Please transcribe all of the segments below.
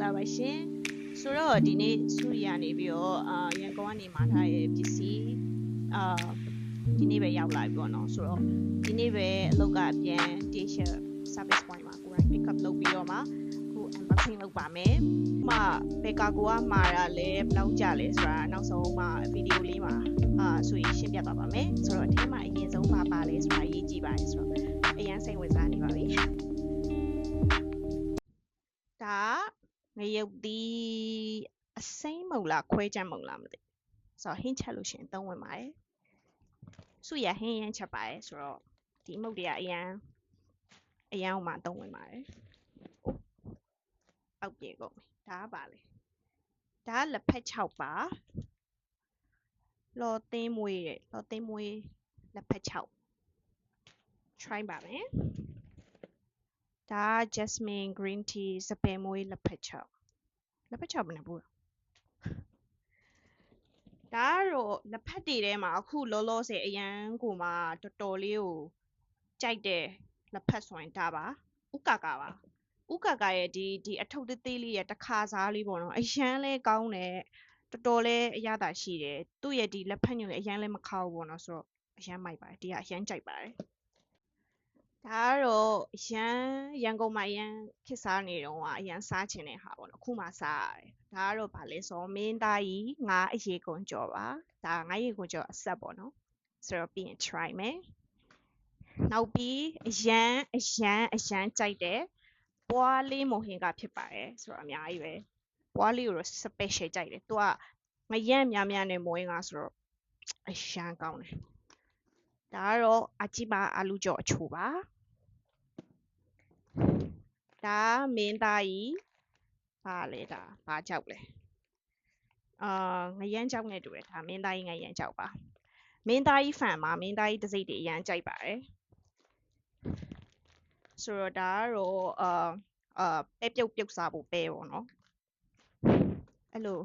လာပါရှင်ဆိုတော့ဒီနေ့စုရနေပြီးတော့ရန်ကုန်ကနေမှာထားရဲ့ပစ္စည်းဒီနေ့ပဲရောက်လာပြီပေါ့နော်ဆိုတော့ဒီနေ့ပဲအလုပ်ကပြန် T-shirt service point မှာကိုယ်တိုင် pick up လုပ်ပြီးတော့မှခု unboxing လုပ်ပါမယ်။မှဘယ်ကာကိုကမှာတာလဲဘယ်လောက်ကြာလဲဆိုတာနောက်ဆုံးမှဗီဒီယိုလေးမှာဆိုရင်ရှင်းပြသွားပါမယ်။ဆိုတော့အထက်မှာအရင်ဆုံးပါလဲဆိုတာရေးကြည့်ပါမယ်ဆိုတော့အရင်စိတ်ဝင်စားနေပါပြီ။ဒါငရုတ်သီးအစိမ်းမုံလားခွဲချမ်းမုံလားမသိဆိုတော့ဟင်းချက်လို့ရှင်သုံးဝင်ပါတယ်။စုရဟင်းရမ်းချက်ပါတယ်ဆိုတော့ဒီမုတ်တွေကအရန်မှသုံးဝင်ပါတယ်။အောက်ပြေကုန်ပြီ။ဒါကပါလေ။ဒါကလက်ဖက်6ပါ။လော်သင်းမွေးတဲ့လော်သင်းမွေးလက်ဖက်6 try ပါမယ်။ဒါ Jasmine green tea စပယ်မွေးလက်ဖက်6လက်ဖက်6ဘယ်နဲ့ဘူးဒါကတော့လက်ဖက်တွေထဲမှာအခုလောလောဆယ်အရန်ကိုမှတော်တော်လေးကိုကြိုက်တဲ့လက်ဖက်ဆိုရင်ဒါပါဥကာကာပါဥကာကာရဲ့ဒီအထုပ်သေးသေးလေးရဲ့တစ်ခါစားလေးပေါ့နော်အရန်လဲကောင်းတယ်တော်တော်လဲအရသာရှိတယ်သူ့ရဲ့ဒီလက်ဖက်ညိုလည်းအရန်လဲမခါဘူးပေါ့နော်ဆိုတော့အရန်မိုက်ပါတယ်ဒီကအရန်ကြိုက်ပါတယ်ဒါကတော့ရန်ကုန်မှာအရန်ခစ်စားနေတော့အရန်စားချင်တဲ့ဟာပေါ့နော်အခုမှစားရတယ်ဒါကတော့ဗာလဲဆိုမင်းသားကြီးငါအရေကုန်ကြော်ပါဒါငါရေကုန်ကြော်အဆက်ပေါ့နော်ဆိုတော့ပြီးရင် try မယ်နောက်ပြီးအရန်ကြိုက်တယ်ပွားလေးမုံဟင်ကဖြစ်ပါတယ်ဆိုတော့အများကြီးပဲပွားလေးကိုတော့ special ကြိုက်တယ်သူကငရမ်းများနဲ့မုံဟင်ကဆိုတော့အရန်ကောင်းတယ်ဒါကတော့အကြည့်ပါအာလူကြော်အချိုပါဒါမင်းသားကြီးဘာလဲဒါဘာကြောက်လဲငရမ်းကြောက်နဲ့တူတယ်ဒါမင်းသားကြီးငရမ်းကြောက်ပါမင်းသားကြီးဖန်ပါမင်းသားကြီးတစိမ့်တွေအရန်ကြိုက်ပါတယ်ဆိုတော့ဒါကတော့ပဲပြုတ်စားဖို့ပဲပေါ့နော်အဲ့လို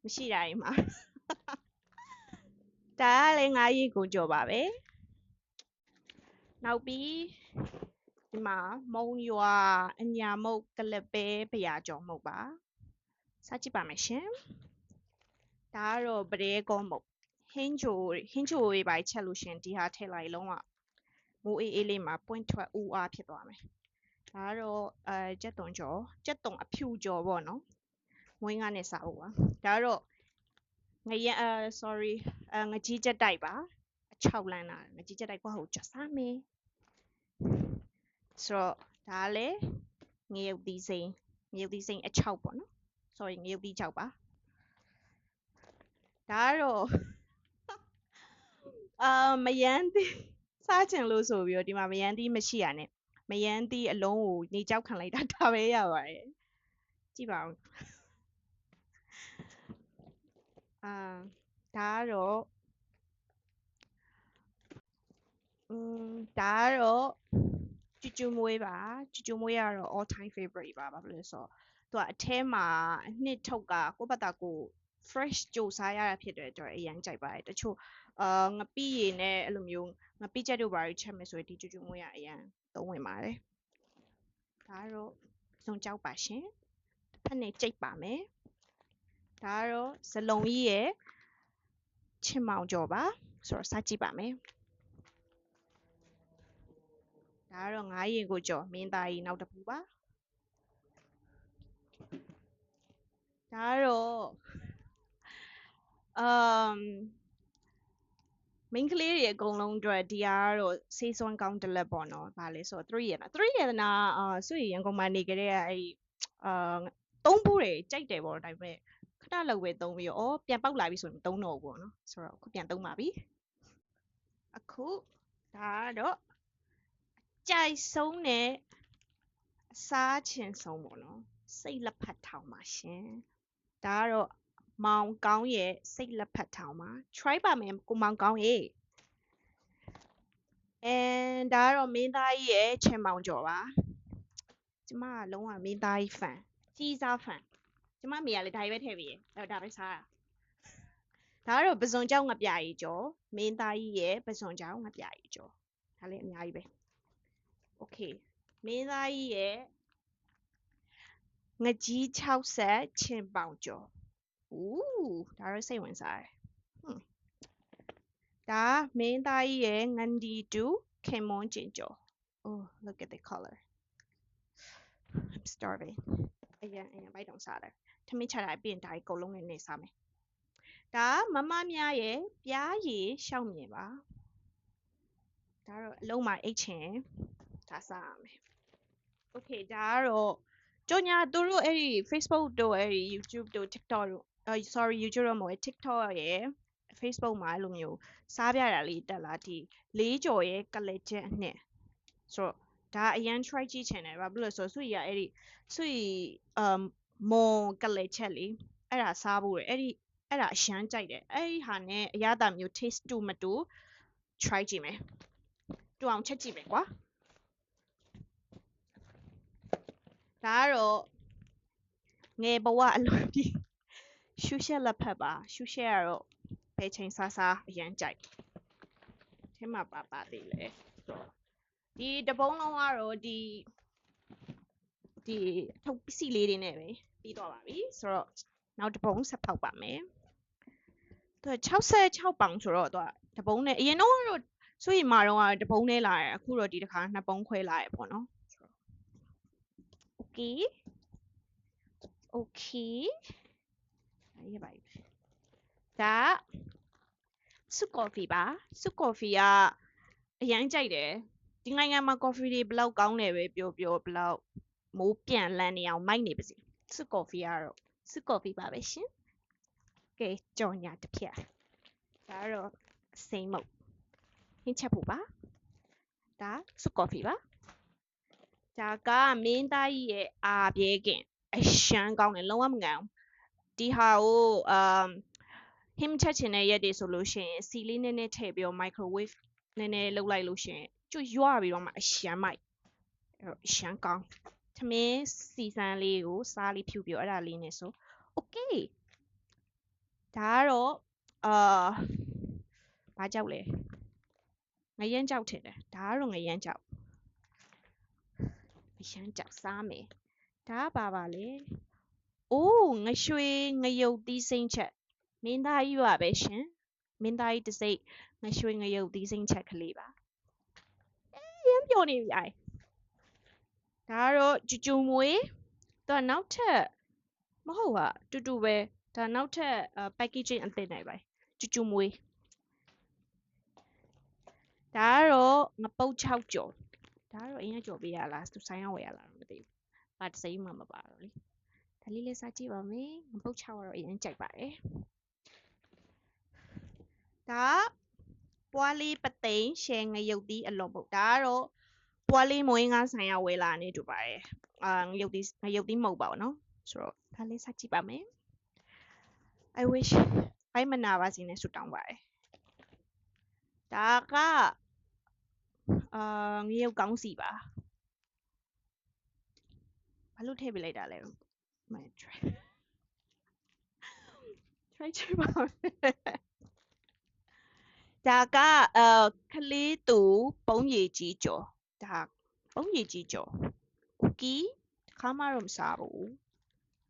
မရှိတာကြီးမှာဒါကလည်းငါးရီကိုကြော်ပါပဲနောက်ပြီးဒီမှာမုံရွာအညာမုတ်ကလပဲဖရာကြော်မုတ်ပါစားကြည့်ပါမယ်ရှင်ဒါကတော့ပရဲကောမုတ်ဟင်းချိုတွေပါချက်လို့ရှင်ဒီဟာထည့်လိုက်လုံးဝမိုးအေးလေးမှာပွင့်ထွက်ဦးအားဖြစ်သွားမယ်ဒါကတော့ကြက်သွန်အဖြူကြော်ပေါ့နော်မွေးငါနဲ့စားဖို့ပါဒါကတော့ငကြီးချက်တိုက်ပါအ6လမ်းလာငကြီးချက်တိုက်ကိုဟုတ်ကြစားမယ်ဆိုတော့ဒါလည်းငရုတ်သီးစိမ်းအ6ပေါ့နော် sorry ငရုတ်သီး6ပါဒါကတော့မယန်းသီးစားချင်လို့ဆိုပြီးတော့ဒီမှာမယန်းသီးမရှိရနဲ့မယန်းသီးအလုံးကိုနေကြောက်ခံလိုက်တာဒါပဲရပါတယ်ကြည့်ပါဦးဒါကတော့ကျူကျူမွေးပါကျူကျူမွေးကတော့ all time favorite ပါဘာလို့လဲဆိုတော့သူကအထဲမှာအနှစ်ထုတ်ကကိုယ့်ဘာသာကို fresh ကြိုစားရတာဖြစ်တဲ့အတွက်အရင်ကြိုက်ပါတယ်တချို့ငပိရည်နဲ့အဲ့လိုမျိုးငပိချက်တို့ဘာတွေချက်မယ်ဆိုရင်ဒီကျူကျူမွေးကအရင်သုံးဝင်ပါတယ်ဒါကတော့စုံကြောက်ပါရှင်တစ်ဖက်နဲ့ကြိတ်ပါမယ်ဒါကတော့ဇလုံကြီးရဲ့ချင်မောင်ကြော်ပါဆိုတော့စားကြည့်ပါမယ်ဒါကတော့ငါးရင်ကိုကြော်မင်းသားကြီးနောက်တစ်ပူပါဒါကတော့မိန်းကလေးတွေအကုန်လုံးအတွက်ဒီကတော့ဆေးစွမ်းကောင်းတစ်လက်ပေါ့နော်ဗာလဲဆိုတော့3ရတနာဆိုရင်ရန်ကုန်မှာနေကြတဲ့အဲ့သုံးဘူးတွေကြိုက်တယ်ပေါ့ဒါပေမဲ့ခဏလောက်ပဲသုံးပြီးတော့ပြန်ပေါက်လာပြီဆိုရင်သုံးတော့ဘူးပေါ့နော်ဆိုတော့အခုပြန်သုံးပါပြီအခုဒါကတော့ကြိုက်ဆုံးနဲ့အစားချင်ဆုံးပေါ့နော်စိတ်လက်ဖက်ထောင်ပါရှင်ဒါကတော့မောင်ကောင်းရဲ့စိတ်လက်ဖက်ထောင်ပါ try ပါမယ်ကိုမောင်ကောင်းရဲ့ဒါကတော့မင်းသားကြီးရဲ့ချင်မောင်ကျော်ပါကျမကလုံးဝမင်းသားကြီး fan ကြီးစား fan ကျမမေကလည်းဒါကြီးပဲထည့်ပြီးရဒါပဲစားတာဒါကတော့ပစွန်ကြောက်ငပြကြီးကျော်မင်းသားကြီးရဲ့ပစွန်ကြောက်ငပြကြီးကျော်ဒါလည်းအများကြီးပဲ okay မင်းသားကြီးရဲ့ ငကြီး60ချင်းပေါင်ကျော်ဒါတော့စိတ်ဝင်စားတယ်ဒါမင်းသားကြီးရဲ့ငန်ဒီတူခင်မွန်းကျင်ကျော် oh look at the color I'm starving အရင်ဘိုက်တောင်စားတယ်ထမင်းချတာအပြင်ဒါကြီးအကုန်လုံးနဲ့နေစားမယ်ဒါမမများရဲ့ပြားရည်ရှောက်မြင်ပါဒါတော့အလုံးမအိတ်ချင်ဒါစားရမယ် okay ဒါကတော့ကြောညာသူတို့အဲ့ဒီ Facebook တို့အဲ့ဒီ YouTube တို့ TikTok တို့sorry YouTube တော့မဟုတ် TikTok ရဲ့ Facebook မှာအဲ့လိုမျိုးစားပြတာလေးတက်လာဒီလေးကြော်ရဲ့ကလက်ချက်အနှစ်ဆိုတော့ဒါအရန် try ကြည့်ချင်တယ်ဘာဖြစ်လို့လဲဆိုတော့ဆွေရအဲ့ဒီဆွေမွန်ကလက်ချက်လေးအဲ့ဒါစားဖို့ရအဲ့ဒါအရန်ကြိုက်တယ်အဲ့ဒီဟာနဲ့အရသာမျိုး taste တူမတူ try ကြည့်မယ်တူအောင်ချက်ကြည့်မယ်ကွာဒါကတော့ငယ်ဘဝအလွန်ပြီးရှူရှက်လက်ဖက်ပါရှူရှက်ကတော့ဘယ်ချိန်စားအရန်ကြိုက်ထဲမှာပါသေးလေဒီတပုံးလုံးကတော့ဒီထုတ်ပစ္စည်းလေးတွေနဲ့ပဲပြီးတော့ပါပြီဆိုတော့နောက်တပုံးဆက်ဖောက်ပါမယ်သူ66ပေါင်ဆိုတော့သူကတပုံးနဲ့အရင်တော့ဆိုရင်မှာတော့တပုံးနဲ့လာရအခုတော့ဒီတစ်ခါနှစ်ပုံးခွဲလာရပေါ့နော် okay ရေးပါဒါစုကော်ဖီပါစုကော်ဖီကအရန်ကြိုက်တယ်ဒီနိုင်ငံမှာကော်ဖီတွေဘလောက်ကောင်းတယ်ပဲပြောဘလောက်မိုးပြန်လန်းနေအောင်မိုက်နေပါစေစုကော်ဖီကတော့စုကော်ဖီပါပဲရှင်ကဲကြော်ညာတစ်ဖြတ်ဒါကတော့စိမ့်မုတ်ဟင်းချက်ဖို့ပါဒါစုကော်ဖီပါဒါကမင်းသားကြီးရဲ့အာပြဲခင်အရှမ်းကောင်းတယ်လုံးဝမငန်ဒီဟာကိုဟင်းချက်ချင်တဲ့ရက်တွေဆိုလို့ရှိရင်စီလေးနည်းနည်းထည့်ပြီးတော့ microwave နည်းနည်းလုပ်လိုက်လို့ရှိရင်ကျွတ်ရွပြီးတော့မှအရှမ်းမိုက်အရှမ်းကောင်းသမင်းစီစမ်းလေးကိုစားလေးဖြူပြီးအဲ့ဒါလေးနဲ့ဆို okay ဒါကတော့ဘာကြောက်လဲငရမ်းကြောက်ထင်တယ်ဒါကတော့ငရမ်းကြောက်အရှမ်းကြောက်စားမယ်ဒါကပါလေအိုးငရွှေငရုတ်သီးစိမ့်ချက်မင်းသားကြီးပါပဲရှင်မင်းသားကြီးတစ်စိတ်ငရွှေငရုတ်သီးစိမ့်ချက်ကလေးပါရမ်းပြောနေပြီဒါကတော့ကျူမွေးတော့နောက်ထပ်မဟုတ်ပါတူတူပဲဒါနောက်ထပ် packaging အသစ်နိုင်ပါကျူမွေးဒါကတော့ငပုတ်6ကြော်ဒါကတော့အရင်ကြော်ပေးရလားသူဆိုင်ရောက်ဝယ်ရလားမသိဘူးဘာတစ်စိမ်းမှမပါတော့လေဒါလေးလေးစားကြည့်ပါမယ်ငပုတ်6ကတော့အရင်ကြိုက်ပါတယ်ဒါပွားလေးပသိမ်ရှယ်ငရုတ်သီးအလုံးပုတ်ဒါကတော့ပွားလေးမွေးငါးဆိုင်ရောက်ဝယ်လာနေတူပါတယ်ငရုတ်သီးမဟုတ်ပါဘူးနော်ဆိုတော့ဒါလေးစားကြည့်ပါမယ် I wish ဘိုင်းမနာပါစေနဲ့ဆုတောင်းပါတယ်ဒါကငရုတ်ကောင်းစီပါဘာလို့ထည့်ပေးလိုက်တာလဲမ try ကြည့်ပါဒါကကလေးသူပုံရည်ကြီးကျော်ဒါပုံရည်ကြီးကျော်ကူကီခါမှတော့မစားဘူး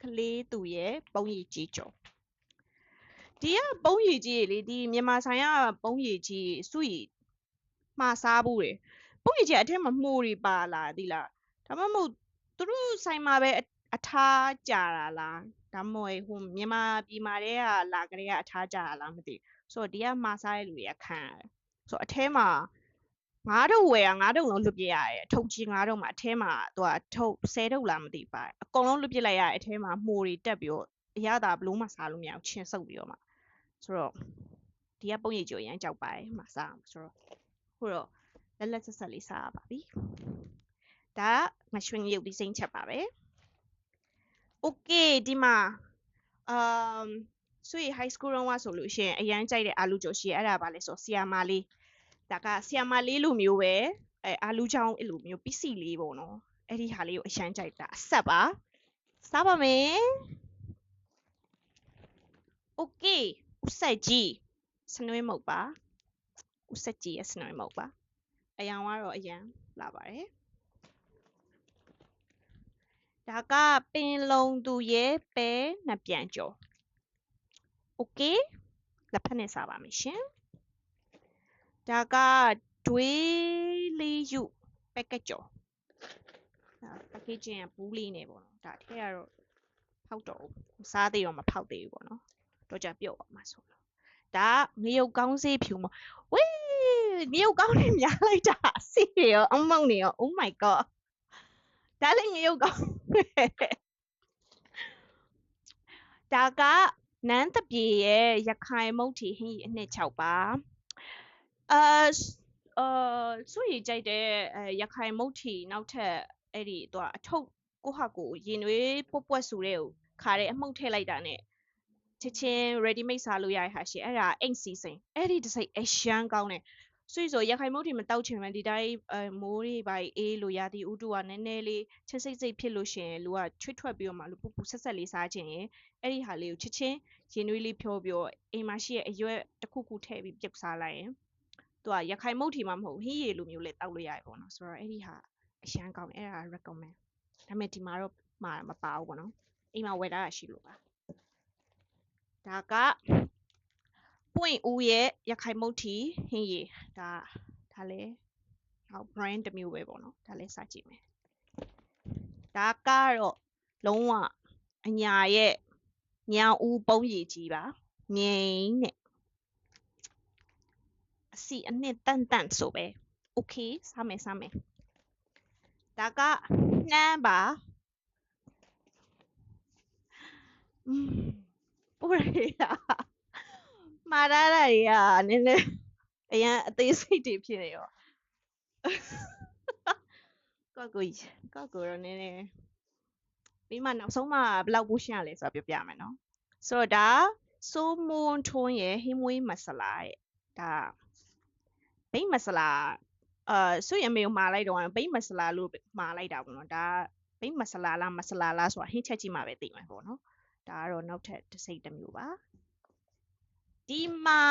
ကလေးသူရဲ့ပုံရည်ကြီးကျော်ဒီကပုံရည်ကြီးလေဒီမြန်မာဆိုင်ကပုံရည်ကြီးစုရည်မှာစားဘူးတယ်ပုံရည်ကြီးအထက်မှာမှုတွေပါလာသီလားဒါမှမဟုတ်သူတို့ဆိုင်မှာပဲအထားကြတာလားဒါမှမဟုတ်ဟိုမြန်မာပြည်မှာတည်းကလာကြတဲ့အထားကြတာလားမသိဆိုတော့ဒီကမှာစားတဲ့လူတွေကခံရတယ်ဆိုတော့အထဲမှာ9တုပ်ဝယ်9တုပ်လုံးလွတ်ပြရတယ်အထုပ်ကြီး9တုပ်မှာအထဲမှာသူကထုတ်10တုပ်လားမသိပါအကုန်လုံးလွတ်ပြလိုက်ရတဲ့အထဲမှာမှုတွေတက်ပြီးတော့အရသာဘလို့မှစားလို့မရဘူးချင်းဆုပ်ပြီးတော့မှဆိုတော့ဒီကပုံရိပ်ကြော်ရမ်းကြောက်ပါတယ်မှာစားအောင်ဆိုတော့ဟိုတော့လက်ဆက်လေးစားရပါပြီဒါငရွှေရုပ်ဒီစိမ့်ချက်ပါပဲโอเคဒီမှာဆွေ high school တော့ဆိုလို့ရှိရင်အရန်ကြိုက်တဲ့အာလူကြော်ရှိအဲ့ဒါပါလဲဆိုဆီယာမာလေးဒါကဆီယာမာလေးလိုမျိုးပဲအာလူချောင်းအဲ့လိုမျိုးပစ္စည်းလေးပေါ့နော်အဲ့ဒီဟာလေးကိုအရန်ကြိုက်တာအဆက်ပါစားပါမယ်โอเคဥဆက်ကြီးစနွေးမုတ်ပါဥဆက်ကြီးရဲ့စနွေးမုတ်ပါအယောင်ကတော့အရန်လာပါတယ် ဒါကပင်လုံသူရဲ့ပဲနှစ်ပြန်ကျော် okay လက်ဖက်နဲ့စားပါမယ်ရှင်ဒါကဒွေးလေးယူပက်ကက်ကျော်packaging ကဘူးလေးနဲ့ပေါ့နော်ဒါထဲကတော့ဖောက်တော့စားသေးတော့မဖောက်သေးဘူးပေါ့နော်တော့ကြပြုတ်ပါမှာဆိုတော့ဒါငရုတ်ကောင်းစေးဖြူမဝေးငရုတ်ကောင်းနေများလိုက်တာစီရောအမောက်နေရော oh my god ဒါလည်းငရုတ်ကောင်းဒါကနန်းတပြေရဲ့ရခိုင်မုတ်တီဟင်းအနှစ်6ပါဆိုရကြိုက်တဲ့ရခိုင်မုတ်တီနောက်ထပ်အဲ့ဒီတော့အထုပ်ကိုဟာကိုရင်နွေးပွက်ပွက်ဆူတဲ့ကိုခါတဲ့အမှုန့်ထည့်လိုက်တာနဲ့ချက်ချင်း ready made စားလို့ရတဲ့ဟာရှိအဲ့ဒါအိမ်စီစိန်အဲ့ဒီတစ်စိတ်အရှမ်းကောင်းတယ်ဆိုရခိုင်မုတ်တီမတောက်ချင်မှဒီတိုင်းမိုးတွေပါအေးလို့ရသည်ဥတုကနည်းနည်းလေးချက်စိတ်စိတ်ဖြစ်လို့ရှင်လူကချွတ်ထွက်ပြီးတော့မှလူပူပူဆက်ဆက်လေးစားခြင်းရင်အဲ့ဒီဟာလေးကိုချက်ချင်းရင်နွေးလေးဖြောပြီးတော့အိမ်မှာရှိတဲ့အရွက်တစ်ခုခုထည့်ပြီးပြုတ်စားလိုက်ရင်သူကရခိုင်မုတ်တီမှမဟုတ်ဟင်းရည်လိုမျိုးလေးတောက်လို့ရတယ်ပေါ့နော်ဆိုတော့အဲ့ဒီဟာအရှမ်းကောင်းတယ်အဲ့ဒါ recommend ဒါပေမဲ့ဒီမှာတော့မပါဘူးပေါ့နော်အိမ်မှာဝယ်ထားတာရှိလို့ပါဒါကပွင့်ဦးရဲ့ရခိုင်မုတ်တီဟင်းရည်ဒါလည်းနောက် brand တစ်မျိုးပဲပေါ့နော်ဒါလည်းစကြည့်မယ်ဒါကတော့လုံးဝအညာရဲ့ညောင်ဦးပုံးရည်ကြီးပါငိမ့်နဲ့အစီအနှစ်တန့်ဆိုပဲ okay စားမယ်ဒါကနှမ်းပါပိုးရတာမှားရတာတွေကနည်းနည်းအရင်အသေးစိတ်တွေဖြစ်နေရောကောက်ကိုတော့နည်းနည်းပြီးမှနောက်ဆုံးမှဘယ်လောက်ပိုးရှင်းရလဲဆိုတော့ပြောပြမယ်နော်ဆိုတော့ဒါစိုးမွန်းထွန်းရဲ့ဟင်းမွေးမဆလာရဲ့ဒါဘိတ်မဆလာဆိုရင်အမေကိုမှာလိုက်တော့ဘိတ်မဆလာလို့မှာလိုက်တာပေါ့နော်ဒါဘိတ်မဆလာလားမဆလာလားဆိုတာဟင်းချက်ကြည့်မှပဲသိမှာပေါ့နော်ဒါကတော့နောက်ထပ်တစ်စိတ်တစ်မျိုးပါဒီမှာ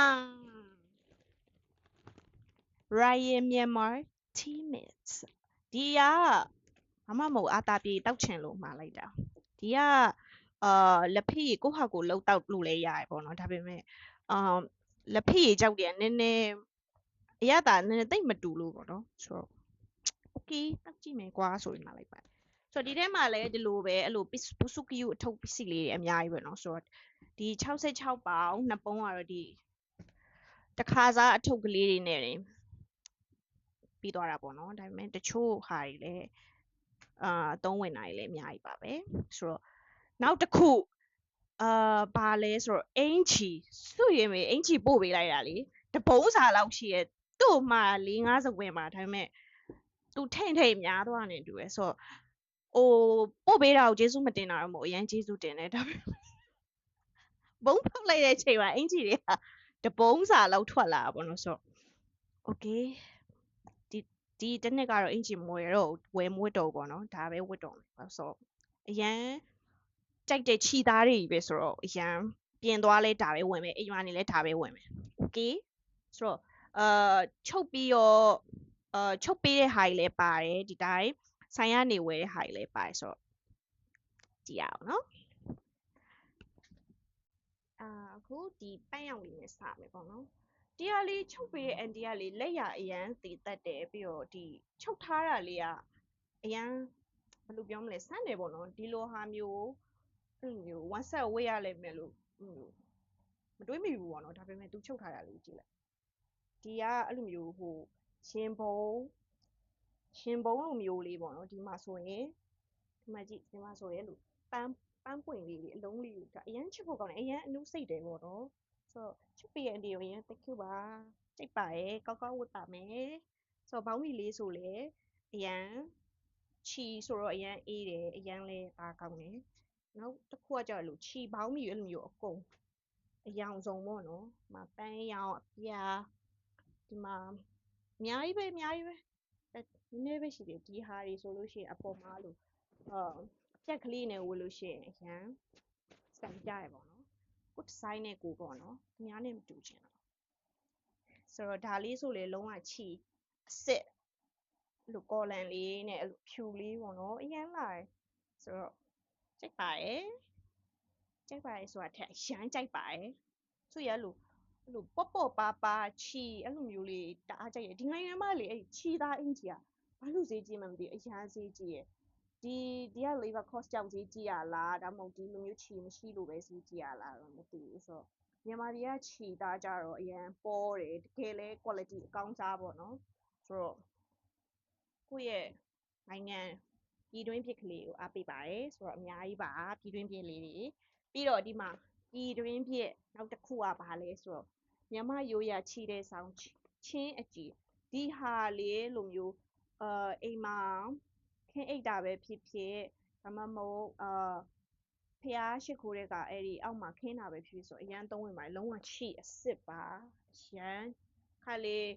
Ryan Myanmar Teammates ဒီကဘာမှမဟုတ်အာတာပြေတောက်ချင်လို့မှာလိုက်တာဒီကလက်ဖေးကိုဟာကိုလှုပ်တောက်လို့လဲရတယ်ပေါ့နော်ဒါပေမဲ့လက်ဖေးကြောက်တယ်နည်းနည်းအရသာနည်းနည်းတိတ်မတူလို့ပေါ့နော်ဆိုတော့ okay တောက်ကြည့်မယ်ကွာဆိုရင်မှာလိုက်ပါဆိုတော့ဒီထဲမှာလည်းဒီလိုပဲအဲ့လိုပစုကယူအထုပ်ပစ္စည်းလေးတွေအများကြီးပဲเนาะဆိုတော့ဒီ66ပေါင်နှစ်ပုံးကတော့ဒီတခါစားအထုပ်ကလေးတွေနဲ့ပြီးသွားတာပေါ့เนาะဒါပေမဲ့တချို့ဟာတွေလည်းသုံးဝင်တာတွေလည်းအများကြီးပါပဲဆိုတော့နောက်တစ်ခုဘာလဲဆိုတော့အင်ချီစုရင်မေအင်ချီပို့ပေးလိုက်တာလေတပုံးစာလောက်ရှိရဲ့သူ့မှာ4-50ဝင်မှာဒါပေမဲ့သူထိတ်များသွားနေတူရယ်ဆိုတော့ပို့ပေးတာကိုကျေးဇူးမတင်တာတော့မဟုတ်အရင်ကျေးဇူးတင်တယ်ဒါပေမဲ့ဘုံဖောက်လိုက်တဲ့ချိန်မှာအင်ချီတွေကတပုံးစာလောက်ထွက်လာတာပေါ့နော်ဆိုတော့ okay ဒီတစ်နှစ်ကတော့အင်ချီမဝယ်တော့ဝယ်မဝတ်တော့ပေါ့နော်ဒါပဲဝတ်တော့မယ်ဆိုတော့အရန်ကြိုက်တဲ့ခြိသားတွေပဲဆိုတော့အရန်ပြင်သွားလဲဒါပဲဝင်မယ်အိမ်မှာနေလဲဒါပဲဝင်မယ် okay ဆိုတော့ချုပ်ပြီးတော့ချုပ်ပေးတဲ့ဟာကြီးလည်းပါတယ်ဒီတိုင်းဆိုင်ရနေဝယ်တဲ့ဟာကြီးလည်းပါတယ်ဆိုတော့ကြည့်ရအောင်နော်အခုဒီပန်းရောင်လေးနဲ့စမယ်ပေါ့နော်တရားလေးချုပ်ပေးတဲ့အန်တီကလေလက်ရအရန်တည်တတ်တယ်ပြီးတော့ဒီချုပ်ထားတာလေးကအရန်ဘယ်လိုပြောမလဲစမ်းတယ်ပေါ့နော်ဒီလိုဟာမျိုးအဲ့လိုမျိုး one set ဝေးရလိမ့်မယ်လို့မတွေးမိဘူးပေါ့နော်ဒါပေမဲ့သူချုပ်ထားတာလေးကြည့်လိုက်ဒီကအဲ့လိုမျိုးဟိုရှင်ဘုံလိုမျိုးလေးပေါ့နော်ဒီမှာဆိုရင်ဒီမှာကြည့်ဒီမှာဆိုရင်လို့ပန်းပွင့်လေးတွေအလုံးလေးတွေဒါအရန်ချစ်ဖို့ကောင်းတယ်အရန်အနုစိတ်တယ်ပေါ့နော်ဆိုတော့ချစ်ပေးတဲ့အန်တီကိုအရန် thank you ပါကြိတ်ပါရဲ့ကောက်ဝတ်ပါမယ်ဆိုတော့ဘောင်းမီလေးဆိုလေအရန်ချီဆိုတော့အရန်အေးတယ်အရန်လဲအားကောင်းတယ်နောက်တစ်ခုကကြောက်လို့ချီဘောင်းမီအဲ့လိုမျိုးအကုန်အယောင်စုံပေါ့နော်ဒီမှာပန်းရောင်အပြာဒီမှာအများကြီးပဲနည်းနည်းပဲရှိတယ်ဒီဟာတွေဆိုလို့ရှိရင်အပေါ်မှာလို့ပြက်ကလေးနဲ့ဝတ်လို့ရှိရင်အရန်စံကြရပေါ့နော်ကိုဒီဇိုင်းနဲ့ကိုပေါ့နော်အများနဲ့မတူချင်တော့ဆိုတော့ဒါလေးဆိုလေလုံးဝချီအစ်စ်လို့ကော်လန်လေးနဲ့ဖြူလေးပေါ့နော်အရန်လာ ဆိုတော့ကြိုက်ပါတယ်ဆိုတာထက်အရမ်းကြိုက်ပါတယ်ဆိုရလို့အဲ့လိုပေါ့ပေါ့ပါပါချီအဲ့လိုမျိုးလေးတအားကြိုက်ရဒီနိုင်ငံမှာလေအဲ့ချီသားအင်ကြီးอ่ะဘာလို့ဈေးကြီးမှမသိအရမ်းဈေးကြီးရဒီက labor cost ကြောင့်ဈေးကြီးရလားဒါမှမဟုတ်ဒီလိုမျိုးချီမရှိလို့ပဲဈေးကြီးရလားတော့မသိဘူးဆိုတော့မြန်မာပြည်ကချီသားကြတော့အရန်ပေါ်တယ်တကယ်လဲ quality အကောင်းစားပေါ့နော်ဆိုတော့ကိုယ့်ရဲ့နိုင်ငံပြည်တွင်းဖြစ်ကလေးကိုအားပေးပါတယ်ဆိုတော့အများကြီးပါပြည်တွင်းဖြစ်လေးတွေပြီးတော့ဒီမှာပြည်တွင်းဖြစ်နောက်တစ်ခုကဘာလဲဆိုတော့မြန်မာရိုးရာချီတဲ့ဆောင်ချင်းအကြည့်ဒီဟာလေးလိုမျိုးအိမ်မှာခင်းအိတ်တာပဲဖြစ်ဖြစ်ဒါမှမဟုတ်ဖျားရှိခိုးတဲ့ကအဲ့ဒီအောက်မှာခင်းတာပဲဖြစ်ဖြစ်ဆိုအရန်သုံးဝင်ပါတယ်လုံးဝချီအစ်စ်ပါအရန်ခါလေး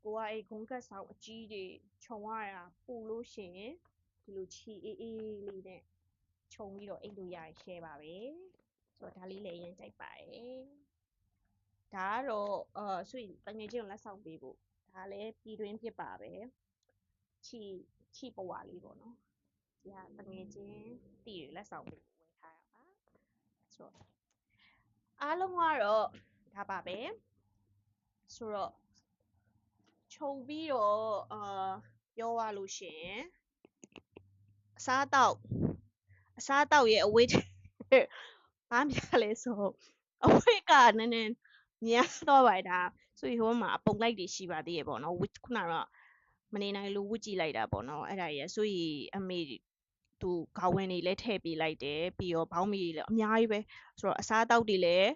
ကိုကအဲ့ဂုံးကတ်ဆောင်အကြီးတွေခြုံရတာပူလို့ရှိရင်ဒီလိုချီအေးအေးလေးနဲ့ခြုံပြီးတော့အိတ်လို့ရရင် share ပါပဲဆိုတော့ဒါလေးလည်းအရင်ကြိုက်ပါတယ်ဒါကတော့ဆိုရင်တငယ်ချင်းကိုလက်ဆောင်ပေးဖို့ဒါလည်းပြည်တွင်းဖြစ်ပါပဲချီပွားလေးပေါ့နော်ဒီဟာတငယ်ချင်းတီးလက်ဆောင်ပေးဝယ်ထားတာပါဆိုတော့အားလုံးကတော့ဒါပါပဲဆိုတော့ခြုံပြီးတော့ပြောရလို့ရှိရင်အစားအသောက်ရဲ့အဝတ်ဘာများလဲဆိုအဝတ်ကနည်းနည်းများတော့ပါဒါဆိုရင်ဟိုမှာအပုံလိုက်တွေရှိပါသေးရဲ့ပေါ့နော်ခုနကတော့မနေနိုင်လို့ဝတ်ကြည့်လိုက်တာပေါ့နော်အဲ့ဒါကြီးဆိုရင်အမေသူခေါင်းဝင်တွေလည်းထည့်ပေးလိုက်တယ်ပြီးတော့ဘောင်းမီတွေလည်းအများကြီးပဲဆိုတော့အစားအသောက်တွေလည်း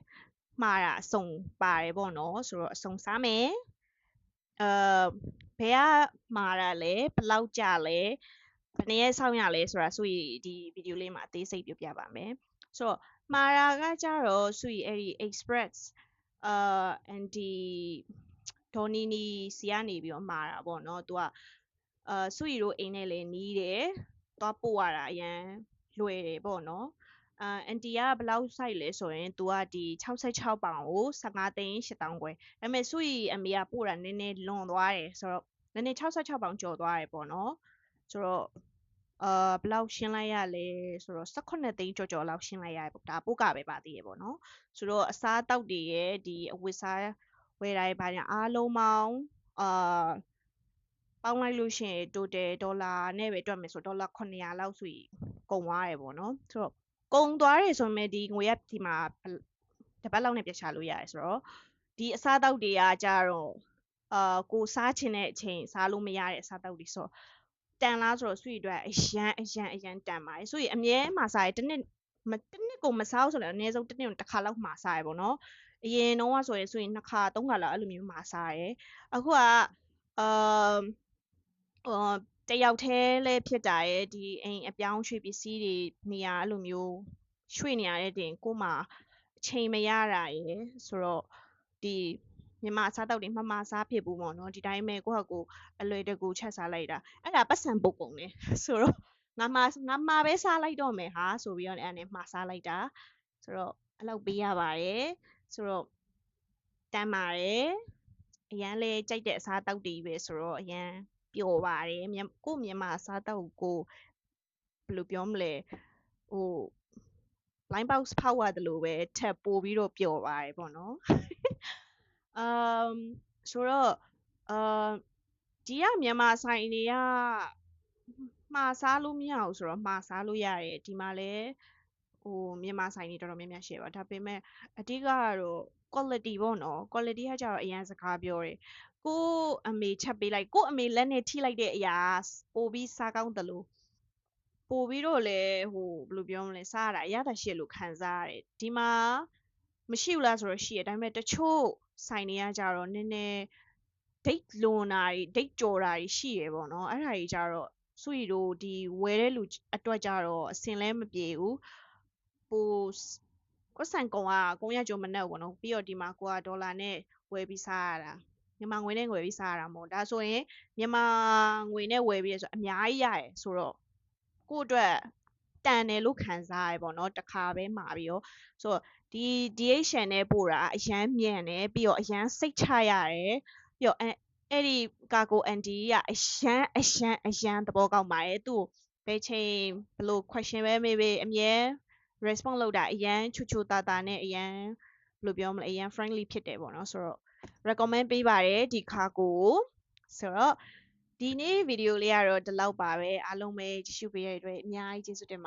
မှားတာအစုံပါတယ်ပေါ့နော်ဆိုတော့အစုံစားမယ်ဘယ်ကမှာတာလဲဘယ်လောက်ကြာလဲဘယ်နှစ်ရက်စောင့်ရလဲဆိုတာဆိုရင်ဒီဗီဒီယိုလေးမှာအသေးစိတ်ပြောပြပါမယ်ဆိုတော့မှာတာကကြတော့ဆိုရင်အဲ့ဒီ express and ဒီဒေါ်နီနီစီကနေပြီးတော့မှာတာပေါ့နော်သူကဆူရီတို့အိမ်နဲ့လည်းနီးတယ်သွားပို့ရတာအရန်လွယ်တယ်ပေါ့နော်အန်တီကဘယ်လောက်စိုက်လဲဆိုရင်သူကဒီ66ပေါင်ကို15သိန်း8000ခွဲဒါပေမဲ့ဆူရီအမေကပို့တာနည်းနည်းလွန်သွားတယ်ဆိုတော့နည်းနည်း66ပေါင်ကျော်သွားတယ်ပေါ့နော်ဆိုတော့ဘယ်လောက်ရှင်းလိုက်ရလဲဆိုတော့18သိန်းကျော်ကျော်လောက်ရှင်းလိုက်ရတယ်ပေါ့ဒါပို့ကပဲပါသေးရပေါ့နော်ဆိုတော့အစားအသောက်တွေရဲ့ဒီအဝတ်စားဝယ်တိုင်းပါညာအားလုံးပေါင်းပေါင်းလိုက်လို့ရှိရင် total ဒေါ်လာနဲ့ပဲတွက်မယ်ဆိုဒေါ်လာ900လောက်ဆိုရင်ကုန်သွားတယ်ပေါ့နော်ဆိုတော့ကုန်သွားတယ်ဆိုမဲ့ဒီငွေရဒီမှာတစ်ပတ်လောက်နဲ့ပြချလို့ရတယ်ဆိုတော့ဒီအစားအသောက်တွေကကြတော့ကိုစားချင်တဲ့အချိန်စားလို့မရတဲ့အစားအသောက်တွေဆိုတော့တန်လားဆိုတော့ဆွေအတွက်အရန်တန်ပါတယ်ဆိုရင်အမြဲမှာစားရတစ်နှစ်ကိုမစားဘူးဆိုတော့အနည်းဆုံးတစ်နှစ်ကိုတစ်ခါလောက်မှာစားရပေါ့နော်အရင်တော့ဆိုရင်2ခါ3ခါလောက်အဲ့လိုမျိုးမှာစားရဲအခုကတယောက်တည်းလဲဖြစ်တာရဲ့ဒီအိမ်အပြောင်းရွှေ့ပစ္စည်းတွေနေရာအဲ့လိုမျိုးရွှေ့နေရတဲ့တင်ကိုမှအချိန်မရတာရဲ့ဆိုတော့ဒီမြန်မာစားတောက်တွေမမစားဖြစ်ဘူးပေါ့နော်ဒီတိုင်းပဲကိုယ့်ဟာကိုအလွယ်တကူချက်စားလိုက်တာအဲ့ဒါပတ်စံပုတ်ကုန်တယ်ဆိုတော့ငါမပဲစားလိုက်တော့မယ်ဟာဆိုပြီးတော့အဲ့ဒါနဲ့မှာစားလိုက်တာဆိုတော့အဲ့လောက်ပေးရပါတယ်ဆိုတော့တန်ပါတယ်အရန်လဲကြိုက်တဲ့အစားတောက်တွေပဲဆိုတော့အရန်ပျော်ပါတယ်ကိုမြန်မာအစားတောက်ကိုဘယ်လိုပြောမလဲဟို line box ဖောက်ရတယ်လို့ပဲထပ်ပို့ပြီးတော့ပျော်ပါတယ်ပေါ့နော်ဆိုတော့ဒီကမြန်မာဆိုင်တွေကမှာစားလို့မရဘူးဆိုတော့မှာစားလို့ရတယ်ဒီမှာလဲဟိုမြန်မာဆိုင်တွေတော်တော်များများရှိပါဒါပေမဲ့အဓိကကတော့ quality ပေါ့နော် quality ကကြတော့အရန်စကားပြောတယ်ကိုအမေချက်ပေးလိုက်ကိုအမေလက်နဲ့ထိလိုက်တဲ့အရာပိုပြီးစားကောင်းတယ်လို့ပိုပြီးတော့လေဟိုဘယ်လိုပြောမလဲစားရတာအရသာရှိလို့ခံစားရတယ်ဒီမှာမရှိဘူးလားဆိုတော့ရှိရဒါပေမဲ့တချို့ဆိုင်တွေကကြတော့နည်းနည်းဒိတ်လွန်တာတွေဒိတ်ကြော်တာတွေရှိရပေါ့နော်အဲ့ဒါကြီးကြတော့စွီတို့ဒီဝယ်တဲ့လူအတွက်ကြတော့အစင်လဲမပြေဘူးပိုကိုဆန်ကောင်က900ကျော်မနဲ့ပေါ့နော်ပြီးတော့ဒီမှာကိုကဒေါ်လာနဲ့ဝယ်ပြီးစားရတာမြန်မာငွေနဲ့ဝယ်ပြီးစားရတာမဟုတ်ဒါဆိုရင်မြန်မာငွေနဲ့ဝယ်ပြီးဆိုအများကြီးရတယ်ဆိုတော့ကို့အတွက်တန်တယ်လို့ခံစားရပေါ့နော်တစ်ခါပဲမှာပြီးတော့ဆိုတော့ဒီ DHL နဲ့ပို့တာအရန်မြန်တယ်ပြီးတော့အရန်စိတ်ချရတယ်ပြီးတော့အဲ့ဒီကာကိုအန်တီကအရန်သဘောကောင်းပါတယ်သူ့ ဘယ်ချိန်ဘယ်လို question ပဲမေးမေးအမြဲ response လုပ်တာအရန်ချူချူတာတာနဲ့အရန်ဘယ်လိုပြောမလဲအရန် friendly ဖြစ်တယ်ပေါ့နော်ဆိုတော့ recommend ပေးပါတယ်ဒီခါကိုဆိုတော့ဒီနေ့ဗီဒီယိုလေးကတော့ဒီလောက်ပါပဲအားလုံးပဲကြည့်ရှုပေးရတဲ့အတွက်အများကြီးကျေးဇူးတင်ပါ